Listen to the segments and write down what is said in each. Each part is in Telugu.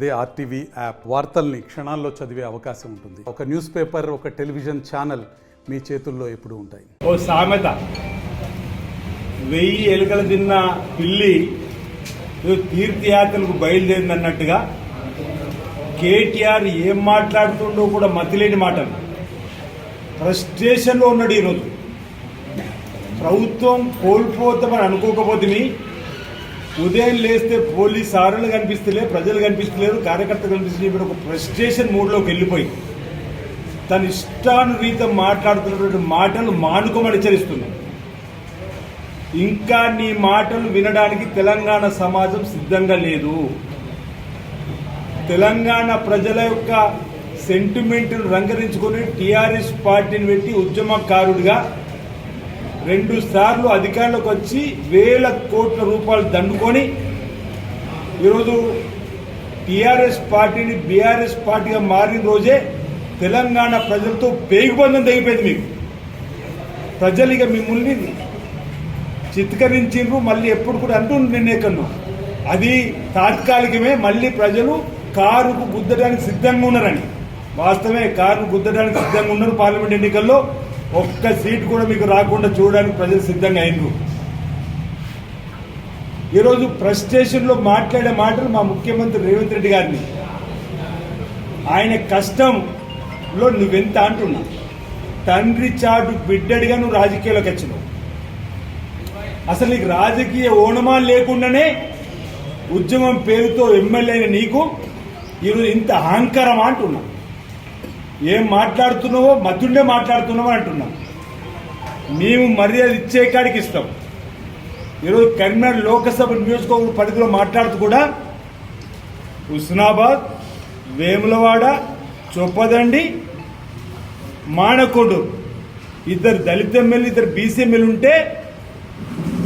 అదే ఆర్టీవీ యాప్ వార్తల్ని క్షణాల్లో చదివే అవకాశం ఉంటుంది. ఒక న్యూస్ పేపర్, ఒక టెలివిజన్ ఛానల్ మీ చేతుల్లో ఎప్పుడూ ఉంటాయి. ఓ సామెత, 1000 ఎలుకలు తిన్న పిల్లి తీర్థయాత్రలకు బయలుదేరిందన్నట్టుగా కేటీఆర్ ఏం మాట్లాడుతుండో కూడా మతిలేని మాటలు. ఫ్రస్ట్రేషన్లో ఉన్నాడు. ఈరోజు ప్రభుత్వం కోల్పోతామని అనుకోకపోతే ఉదయం లేస్తే పోలీస్ సారులు కనిపిస్తలే, ప్రజలు కనిపిస్తలేరు, కార్యకర్తలు కనిపిస్తలేదు. ఒక ఫ్రస్ట్రేషన్ మూడ్లోకి వెళ్ళిపోయి తన ఇష్టానురీతం మాట్లాడుతున్నటువంటి మాటలు మానుకోమని హెచ్చరిస్తున్నాం. ఇంకా నీ మాటలు వినడానికి తెలంగాణ సమాజం సిద్ధంగా లేదు. తెలంగాణ ప్రజల యొక్క సెంటిమెంట్ను రంగరించుకొని టీఆర్ఎస్ పార్టీని పెట్టి ఉద్యమకారుడిగా 2 సార్లు అధికారంలోకి వచ్చి వేల కోట్ల రూపాయలు దండుకొని ఈరోజు టీఆర్ఎస్ పార్టీని బీఆర్ఎస్ పార్టీగా మారిన రోజే తెలంగాణ ప్రజలతో పేగుబంధం తెగిపోయింది. మీకు ప్రజలు ఇక మిమ్మల్ని చిత్కరించిండ్రు. మళ్ళీ ఎప్పుడు కూడా అంటూ నిన్నేకన్నా అది తాత్కాలికమే. మళ్ళీ ప్రజలు కారుకు గుద్దడానికి సిద్ధంగా ఉన్నారని. వాస్తవమే, కారును గుద్దడానికి సిద్ధంగా ఉన్నారు. పార్లమెంట్ ఎన్నికల్లో ఒక్క సీటు కూడా మీకు రాకుండా చూడడానికి ప్రజలు సిద్ధంగా అయినరు. ఈరోజు ఫ్రస్ట్రేషన్లో మాట్లాడే మాటలు మా ముఖ్యమంత్రి రేవంత్ రెడ్డి గారిని, ఆయన కష్టంలో నువ్వెంత అంటున్నా. తండ్రి చాటు బిడ్డడిగా నువ్వు రాజకీయాల్లోకి వచ్చినావు. అసలు నీకు రాజకీయ ఓనమాలు లేకుండానే ఉద్యమం పేరుతో ఎమ్మెల్యే అయిన నీకు ఈరోజు ఇంత అహంకారం అంటున్నా. ఏం మాట్లాడుతున్నావో మతుండే మాట్లాడుతున్నావో అంటున్నా. మేము మర్యాద ఇచ్చే కాడికి ఇస్తాం. ఈరోజు కరీంనగర్ లోకసభ నియోజకవర్గ పరిధిలో మాట్లాడుతూ కూడా హుస్నాబాద్, వేములవాడ, చొప్పదండి, మానకొండ 2 దళిత ఎమ్మెల్యే, 2 బీసీ ఎమ్మెల్యే ఉంటే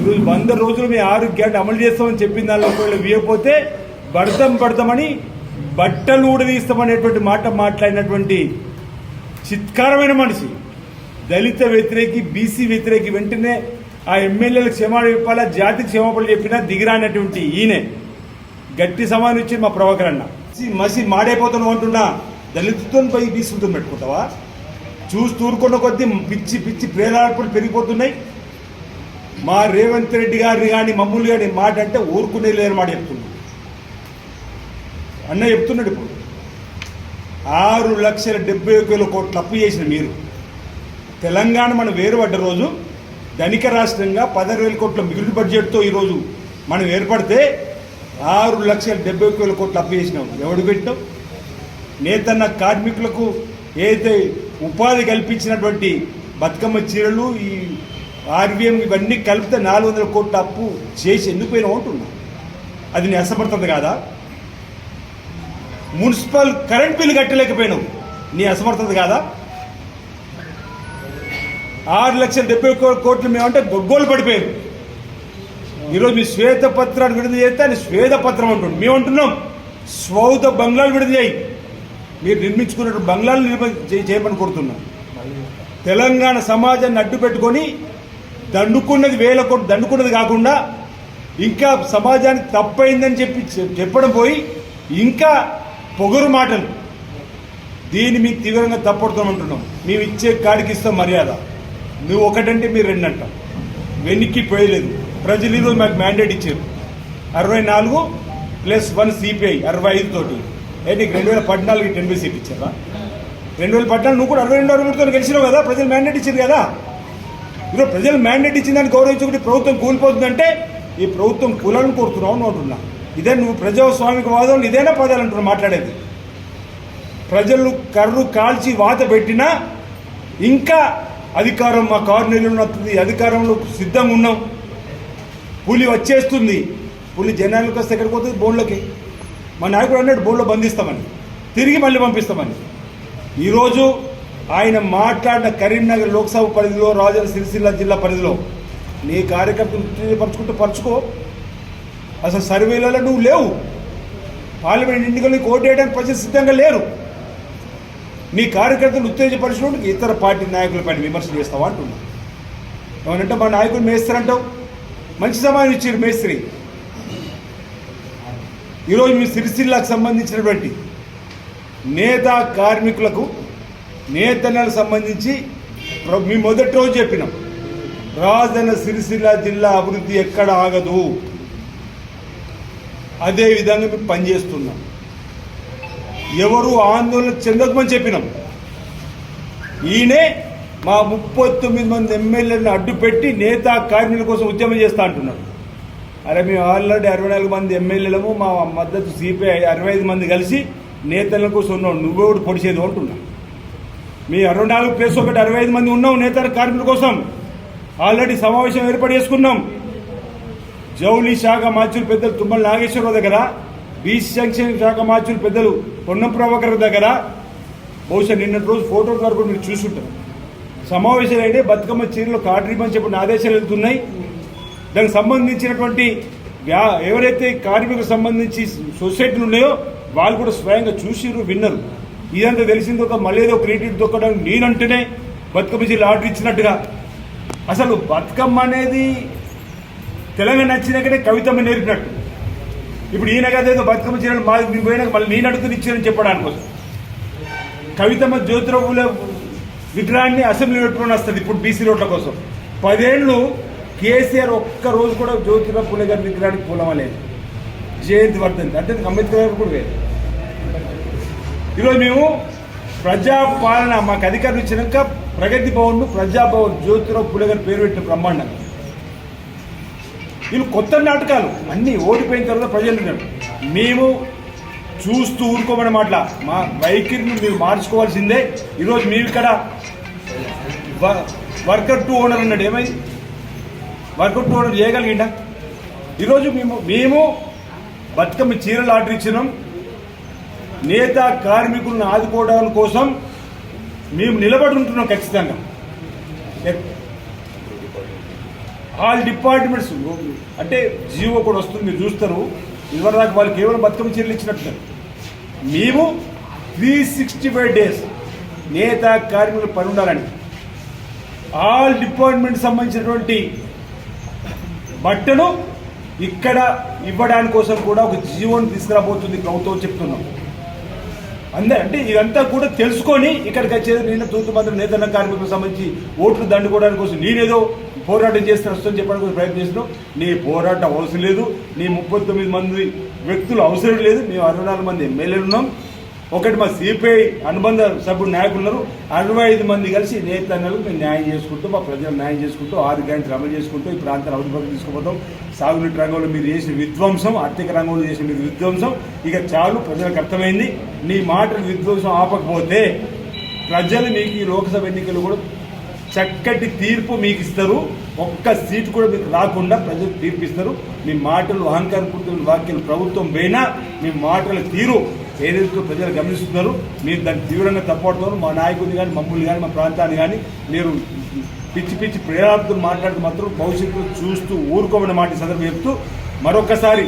ఈరోజు 100 రోజులు మీ 6 గ్యారెంటీ అమలు చేస్తామని చెప్పిన దానిలో ఒకవేళ వీయకపోతే పడతామని బట్టలు ఊడదీస్తామనేటువంటి మాట మాట్లాడినటువంటి చిత్కారమైన మనిషి. దళిత వ్యతిరేకి, బీసీ వ్యతిరేకి. వెంటనే ఆ ఎమ్మెల్యేలకు క్షమాపణ చెప్పాలా, జాతికి క్షమాపణలు చెప్పినా దిగిరానటువంటి ఈయనే గట్టి సమానం ఇచ్చి మా ప్రభాకర్ అన్న మసి మాడైపోతాను అంటున్నా. దళితుతో పోయి బీసీతో పెట్టుకుంటావా? చూసి తూరుకున్న కొద్దీ పిచ్చి పిచ్చి ప్రేరార్పణలు పెరిగిపోతున్నాయి. మా రేవంత్ రెడ్డి గారిని కానీ మమ్మల్ని కానీ మాట అంటే ఊరుకునే లేని మాట చెప్తున్నాడు. అన్న చెప్తున్నాడు. ఇప్పుడు 6,70,000 కోట్లు అప్పు చేసిన మీరు, తెలంగాణ మనం వేరుపడ్డ రోజు ధనిక రాష్ట్రంగా 16,000 కోట్ల మిగులు బడ్జెట్తో ఈరోజు మనం ఏర్పడితే 6,70,000 కోట్లు అప్పు చేసినాం. ఎవడు పెట్టాం? నేతన్న కార్మికులకు ఏదైతే ఉపాధి కల్పించినటువంటి బతుకమ్మ చీరలు, ఈ ఆర్వీఎం ఇవన్నీ కలిపితే 400 కోట్ల అప్పు చేసి ఎందుకు పోయినా ఉంటున్నా. అది నీ అసమర్థత కాదా? మున్సిపల్ కరెంట్ బిల్లు కట్టలేకపోయినావు, నీ అసమర్థత కాదా? 6,70,000 కోట్లు మేమంటే గొగ్గోలు పడిపోయారు. ఈరోజు మీ శ్వేతపత్రాన్ని విడుదల చేస్తే అని శ్వేతపత్రం అంటుండు. మేము అంటున్నాం స్వౌత బంగ్లాలు విడుదల చేయి. మీరు నిర్మించుకున్నట్టు బంగ్లాలు చేయమని కోరుతున్నాం. తెలంగాణ సమాజాన్ని అడ్డు పెట్టుకొని దండుకున్నది 1000 కోట్లు దండుకున్నది కాకుండా ఇంకా సమాజానికి తప్పైందని చెప్పడం పోయి ఇంకా పొగరు మాటలు. దీన్ని మీకు తీవ్రంగా తప్పడుతామంటున్నాం. మేము ఇచ్చే కాడికి ఇస్తాం మర్యాద. నువ్వు ఒకటంటే మీరు 2 అంటాం. వెనక్కి పోయలేదు. ప్రజలు ఈరోజు మాకు మ్యాండేట్ ఇచ్చారు. 64+1 సిపిఐ 65 తోటి. నీకు 2014 10 సీట్ ఇచ్చారా? 2014 నువ్వు కూడా 62-63తో గెలిచినావు కదా. ప్రజలు మ్యాండేట్ ఇచ్చారు కదా. ఈరోజు ప్రజలు మ్యాండేట్ ఇచ్చిన దాన్ని గౌరవించుకుంటే ప్రభుత్వం కూలిపోతుందంటే ఈ ప్రభుత్వం కూలాలను కోరుతున్నావు అని అంటున్నా. ఇదే నువ్వు ప్రజాస్వామిక వాదం, ఇదేనా పదాలు అంటున్నావు మాట్లాడేది? ప్రజలు కర్రు కాల్చి వాత పెట్టినా ఇంకా అధికారం మా 6 నెలలు వస్తుంది, అధికారంలో సిద్ధంగా ఉన్నాం, పులి వచ్చేస్తుంది. పులి జనాలకు వస్తే ఎక్కడికి పోతుంది? బోన్లోకి. మా నాయకుడు అన్నాడు బోన్లో బంధిస్తామని, తిరిగి మళ్ళీ పంపిస్తామని. ఈరోజు ఆయన మాట్లాడిన కరీంనగర్ లోక్సభ పరిధిలో, రాజన్న సిరిసిల్ల జిల్లా పరిధిలో నీ కార్యకర్తలు ఉత్తేజపరచుకుంటూ పరచుకో. అసలు సర్వేలలో నువ్వు లేవు. పార్లమెంట్ ఎన్నికలకు ఓటు వేయడానికి ప్రజలు సిద్ధంగా లేరు. నీ కార్యకర్తలు ఉత్తేజపరిచినప్పుడు ఇతర పార్టీ నాయకులపైన విమర్శలు చేస్తావా అంటున్నా. ఏమనంటే మా నాయకుడు మేస్తారంటావు. మంచి సమాధానం ఇచ్చారు మేస్త్రి. ఈరోజు మీ సిరిసిల్లాకు సంబంధించినటువంటి నేత కార్మికులకు నేతన్నలకు సంబంధించి మీ మొదటి రోజు చెప్పినాం, రాజన్న సిరిసిల్ల జిల్లా అభివృద్ధి ఎక్కడ ఆగదు, అదేవిధంగా మేము పనిచేస్తున్నాం. ఎవరు ఆందోళన చెందకమని చెప్పినాం. ఈయనే మా 39 మంది ఎమ్మెల్యేలను అడ్డుపెట్టి నేత కార్మికుల కోసం ఉద్యమం చేస్తా అంటున్నారు. అరే మేము ఆల్రెడీ 64 మంది ఎమ్మెల్యేలము, మా మద్దతు సిపిఐ 65 మంది కలిసి నేతల కోసం ఉన్నాం, నువ్వెవడు పొడిచేది అంటున్నా. మీ 64 ప్లస్ 1 65 మంది ఉన్నాం నేతల కార్మికుల కోసం. ఆల్రెడీ సమావేశం ఏర్పాటు చేసుకున్నాం. జౌలి శాఖ మార్చులు పెద్దలు తుమ్మల నాగేశ్వరరావు దగ్గర, బీసీ సంక్షేమ శాఖ మార్చులు పెద్దలు పొన్నం ప్రభాకర్ దగ్గర, బహుశా నిన్నటి రోజు ఫోటోల ద్వారా కూడా మీరు చూసుంటారు. సమావేశాలు అయితే బతుకమ్మ చీరలు కాటరీమని చెప్పిన ఆదేశాలు వెళ్తున్నాయి. దానికి సంబంధించినటువంటి ఎవరైతే కార్మికులకు సంబంధించి సొసైటీలు ఉన్నాయో వాళ్ళు కూడా స్వయంగా చూసిరు, విన్నారు. ఇదంతా తెలిసింది ఒక మళ్ళీ ఏదో క్రెడిట్ దొక్కడానికి నేనంటేనే బతుకమ్మ చీరలు ఆర్డర్ ఇచ్చినట్టుగా. అసలు బతుకమ్మ అనేది తెలంగాణ నచ్చినాకనే కవితమ్మ నేర్పినట్టు. ఇప్పుడు ఈయన కదేదో బతుకమ్మ చీరలు మాది పోయినాక మళ్ళీ నేను అడుగుతున్న ఇచ్చానని చెప్పడానికి కోసం కవితమ్మ జ్యోతిరావు విగ్రహాన్ని అసెంబ్లీ పెట్టుకుని వస్తుంది. ఇప్పుడు బీసీ రోడ్ల కోసం 10 ఏళ్ళు కేసీఆర్ ఒక్క రోజు కూడా జ్యోతిరావు పూలే గారి విగ్రహానికి పూలమలేదు. జయంతి వర్ధంతి అంటే అంబేద్కర్ గారు కూడా వేరు. ఈరోజు మేము ప్రజాపాలన మాకు అధికారులు ఇచ్చినాక ప్రగతి భవన్ ప్రజాభవన్ జ్యోతిరావు పూలే గారి పేరు పెట్టిన బ్రహ్మాండంగా. వీళ్ళు కొత్త నాటకాలు అన్నీ ఓడిపోయిన తర్వాత ప్రజలు మేము చూస్తూ ఊరుకోమని మాటల మా వైఖరిని మీరు మార్చుకోవాల్సిందే. ఈరోజు మేము ఇక్కడ వర్కర్ టు ఓనర్ అన్నాడు, ఏమైంది? వర్కర్ టు ఓనర్ చేయగలిగిండా? ఈరోజు మేము బతుకమ్మ చీరలు ఆర్డర్ ఇచ్చినాం. నేత కార్మికులను ఆదుకోవడం కోసం మేము నిలబడి ఉంటున్నాం ఖచ్చితంగా. ఆల్ డిపార్ట్మెంట్స్ అంటే జీవో కూడా వస్తుంది, మీరు చూస్తారు. ఇదివరకు వాళ్ళు కేవలం బతుకమ్మ చీరలు ఇచ్చినట్టున్నారు. మేము 365 డేస్ నేత కార్మికులు పని ఉండాలని ఆల్ డిపార్ట్మెంట్ సంబంధించినటువంటి బట్టలు ఇక్కడ ఇవ్వడానికి కోసం కూడా ఒక జీవోని తీసుకురాబోతుంది ప్రభుత్వం చెప్తున్నాం. అంటే ఇదంతా కూడా తెలుసుకొని ఇక్కడికి వచ్చేది నేను తూతుమంత్రి నేతన్న కార్మికులకు సంబంధించి ఓట్లు దండుకోవడానికి కోసం నేనేదో పోరాటం చేస్తే వస్తుందని చెప్పడానికి ప్రయత్నం చేస్తున్నాం. నీ పోరాటం అవసరం లేదు, నీ 39 మంది వ్యక్తులు అవసరం లేదు. మేము 64 మంది ఎమ్మెల్యేలు ఉన్నాం. ఒకటి మా సిపిఐ అనుబంధ సభ్యుడు నాయకులు ఉన్నారు. 65 మంది కలిసి నేతన్నలకు మేము న్యాయం చేసుకుంటూ, మా ప్రజలకు న్యాయం చేసుకుంటూ, 6 గ్యారెంటీలు అమలు చేసుకుంటూ ఈ ప్రాంతాన్ని అభివృద్ధి తీసుకుపోతాం. సాగునీటి రంగంలో మీరు చేసిన విధ్వంసం, ఆర్థిక రంగంలో చేసిన మీరు విధ్వంసం ఇక చాలు, ప్రజలకు అర్థమైంది. నీ మాటలు విధ్వంసం ఆపకపోతే ప్రజలు మీకు ఈ లోక్సభ ఎన్నికలు కూడా చక్కటి తీర్పు మీకు ఇస్తారు. ఒక్క సీటు కూడా మీకు రాకుండా ప్రజలు తీర్పిస్తారు. మీ మాటలు అహంకారపూరితమైన వాక్యాలు ప్రభుత్వం పోయినా మీ మాటల తీరు ఏదైతే ప్రజలు గమనిస్తున్నారు. మీరు దాన్ని తీవ్రంగా తప్పడుతున్నారు. మా నాయకుడిని కానీ మమ్మల్ని కానీ మా ప్రాంతాన్ని కానీ మీరు పిచ్చి పిచ్చి ప్రేరాలతో మాట్లాడుతూ మాత్రం భవిష్యత్తులో చూస్తూ ఊరుకోమని మాట సందర్భం చెప్తూ మరొకసారి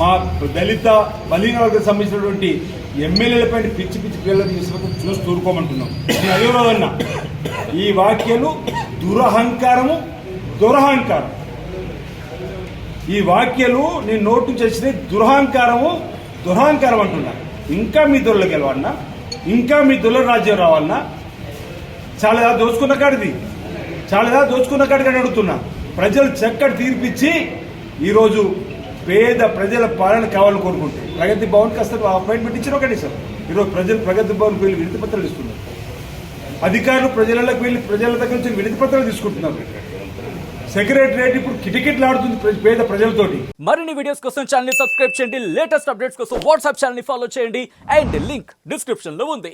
మా దళిత బలీన వర్గానికి సంబంధించినటువంటి ఎమ్మెల్యేలపై పిచ్చి పిచ్చి పిల్లలు తీసుకుంటూ చూస్తూ ఊరుకోమంటున్నాం. నేను అదే రోజన్నా ఈ వాక్యాలు దురహంకారం. ఈ వాక్యాలు నేను నోటు నుంచి వచ్చినాయి. దురహంకారం అంటున్నా. ఇంకా మీ దొరలకు వెళ్ళవన్నా, ఇంకా మీ దొరల రాజ్యం రావాలన్నా, చాలా దోచుకున్న కాడికి అడుగుతున్నా. ప్రజలు చక్కటి తీర్పిచ్చి ఈరోజు పేద ప్రజల పాలన కావాలని కోరుకుంటే ప్రగతి భవన్కి అసలు అపాయింట్మెంట్ ఇచ్చిన కనీసం ఈరోజు ప్రజలు ప్రగతి భవన్కి వెళ్ళి వినతి పత్రాలు ఇస్తున్నారు. అధికారులు ప్రజలకు వెళ్ళి ప్రజల దగ్గర నుంచి వినతి పత్రాలు తీసుకుంటున్నారు. సెక్రటరియట్ ఇప్పుడు కిటకిటలాడుతుంది పేద ప్రజలతోటి. మరిన్ని వీడియోస్ కోసం ఛానల్ ని సబ్స్క్రైబ్ చేయండి. లేటెస్ట్ అప్డేట్స్ కోసం వాట్సాప్ ఛానల్ ని ఫాలో చేయండి. అండ్ లింక్ డిస్క్రిప్షన్ లో ఉంది.